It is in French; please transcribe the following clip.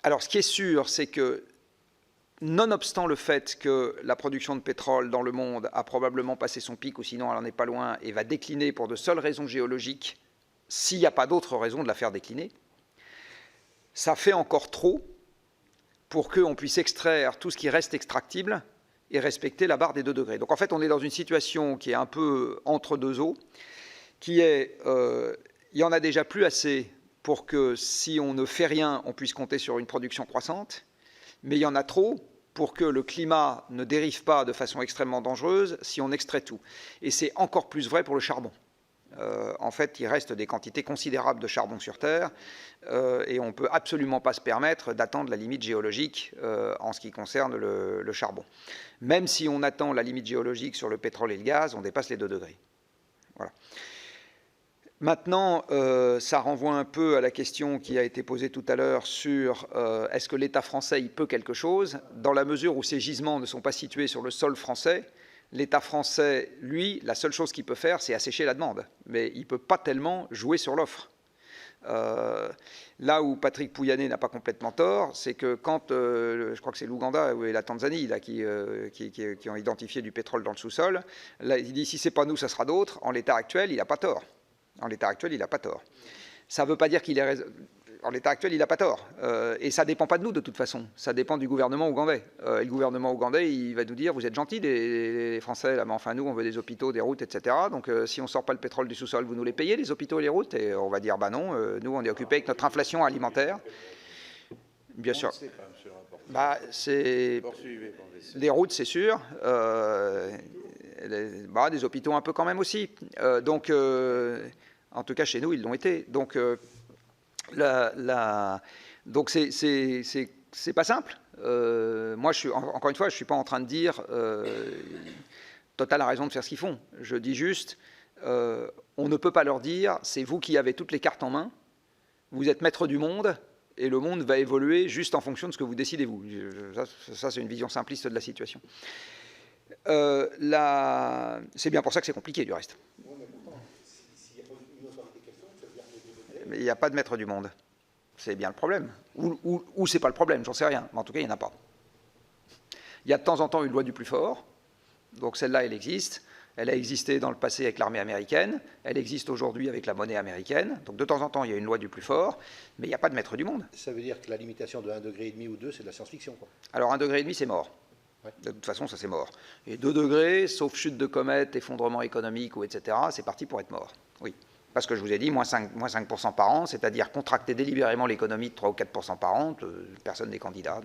Alors, ce qui est sûr, c'est que, nonobstant le fait que la production de pétrole dans le monde a probablement passé son pic, ou sinon elle n'en est pas loin, et va décliner pour de seules raisons géologiques, s'il n'y a pas d'autres raisons de la faire décliner, ça fait encore trop pour qu'on puisse extraire tout ce qui reste extractible et respecter la barre des 2 degrés. Donc en fait, on est dans une situation qui est un peu entre deux eaux, qui est, il n'y en a déjà plus assez pour que si on ne fait rien, on puisse compter sur une production croissante, mais il y en a trop pour que le climat ne dérive pas de façon extrêmement dangereuse si on extrait tout. Et c'est encore plus vrai pour le charbon. En fait, il reste des quantités considérables de charbon sur Terre et on ne peut absolument pas se permettre d'attendre la limite géologique en ce qui concerne le charbon. Même si on attend la limite géologique sur le pétrole et le gaz, on dépasse les 2 degrés. Voilà. Maintenant, ça renvoie un peu à la question qui a été posée tout à l'heure sur est-ce que l'État français y peut quelque chose, dans la mesure où ces gisements ne sont pas situés sur le sol français. L'État français, lui, la seule chose qu'il peut faire, c'est assécher la demande. Mais il ne peut pas tellement jouer sur l'offre. Là où Patrick Pouyanné n'a pas complètement tort, c'est que quand, je crois que c'est l'Ouganda et la Tanzanie là, qui ont identifié du pétrole dans le sous-sol, là, il dit si ce n'est pas nous, ça sera d'autres. En l'état actuel, il n'a pas tort. En l'état actuel, il n'a pas tort. Ça ne veut pas dire qu'il est raison. En l'état actuel, il n'a pas tort. Et ça ne dépend pas de nous, de toute façon. Ça dépend du gouvernement ougandais. Et le gouvernement ougandais, il va nous dire, vous êtes gentils, les Français, là, mais enfin, nous, on veut des hôpitaux, des routes, etc. Donc, si on ne sort pas le pétrole du sous-sol, vous nous les payez, les hôpitaux et les routes. Et on va dire, bah non, nous, on est occupés avec notre inflation alimentaire. Bien sûr. Bah, c'est... Les routes, c'est sûr. Des hôpitaux un peu quand même aussi. En tout cas, chez nous, ils l'ont été. Donc c'est pas simple. Moi, encore une fois, je ne suis pas en train de dire Total a raison de faire ce qu'ils font. Je dis juste, on ne peut pas leur dire, c'est vous qui avez toutes les cartes en main, vous êtes maître du monde, et le monde va évoluer juste en fonction de ce que vous décidez vous. Ça c'est une vision simpliste de la situation. C'est bien pour ça que c'est compliqué, du reste. Mais il n'y a pas de maître du monde. C'est bien le problème. Ou c'est pas le problème, j'en sais rien. Mais en tout cas, il n'y en a pas. Il y a de temps en temps une loi du plus fort. Donc celle-là, elle existe. Elle a existé dans le passé avec l'armée américaine. Elle existe aujourd'hui avec la monnaie américaine. Donc de temps en temps, il y a une loi du plus fort. Mais il n'y a pas de maître du monde. Ça veut dire que la limitation de 1,5 degré ou 2, c'est de la science-fiction, quoi. Alors 1,5 degré, c'est mort. Ouais. De toute façon, ça c'est mort. Et 2 degrés, sauf chute de comète, effondrement économique, ou etc., c'est parti pour être mort. Oui. Parce que je vous ai dit, moins 5% par an, c'est-à-dire contracter délibérément l'économie de 3 ou 4% par an, personne n'est candidat.